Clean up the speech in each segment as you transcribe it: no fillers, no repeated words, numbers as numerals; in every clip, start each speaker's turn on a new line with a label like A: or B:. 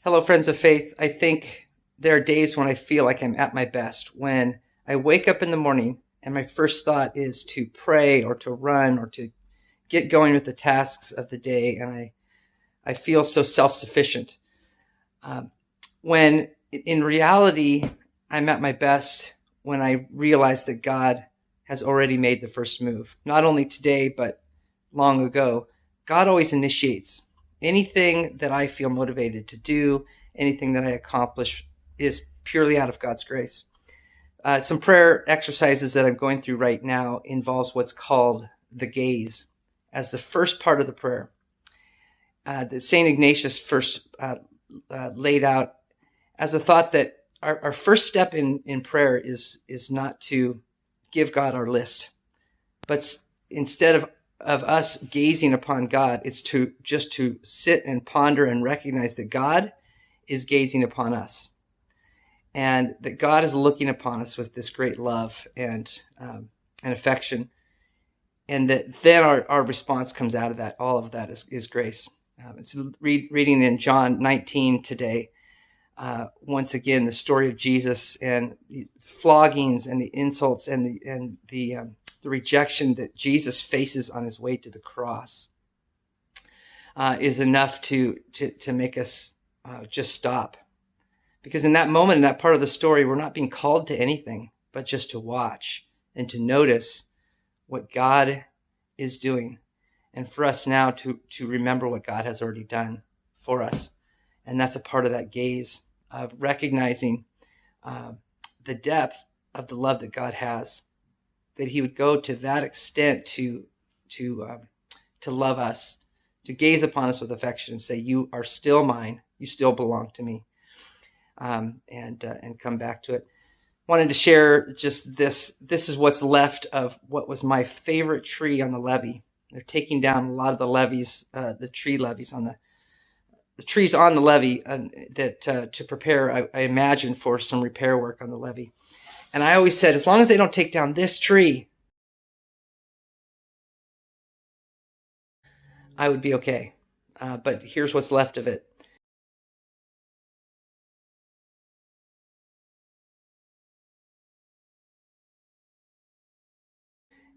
A: Hello, friends of faith. I think there are days when I feel like I'm at my best, when I wake up in the morning and my first thought is to pray or to run or to get going with the tasks of the day, and I feel so self-sufficient. When in reality, I'm at my best when I realize that God has already made the first move. Not only today, but long ago. God always initiates. Anything that I feel motivated to do, anything that I accomplish is purely out of God's grace. Some prayer exercises that I'm going through right now involves what's called the gaze as the first part of the prayer. That St. Ignatius first laid out as a thought that our first step in prayer is not to give God our list, but instead of us gazing upon God, it's to sit and ponder and recognize that God is gazing upon us, and that God is looking upon us with this great love and affection, and that then our response comes out of that. All of that is grace. So reading in John 19 today, once again, the story of Jesus and the floggings and the insults and the rejection that Jesus faces on his way to the cross is enough to make us just stop. Because in that moment, in that part of the story, we're not being called to anything but just to watch and to notice what God is doing. And for us now to remember what God has already done for us. And that's a part of that gaze of recognizing the depth of the love that God has, that he would go to that extent to love us, to gaze upon us with affection and say, you are still mine, you still belong to me, and come back to it. Wanted to share just this. This is what's left of what was my favorite tree on the levee. They're taking down a lot of the levees, the tree levees on the trees on the levee to prepare, I imagine, for some repair work on the levee. And I always said, as long as they don't take down this tree, I would be okay. But here's what's left of it.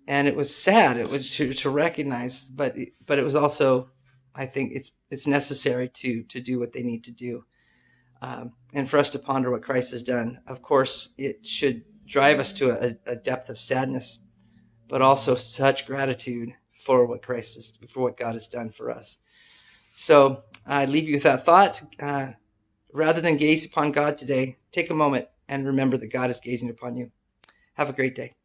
A: And it was sad. It was to recognize, but it was also, I think it's necessary to do what they need to do, and for us to ponder what Christ has done. Of course, it should drive us to a depth of sadness, but also such gratitude for what for what God has done for us. So I leave you with that thought. Rather than gaze upon God today, take a moment and remember that God is gazing upon you. Have a great day.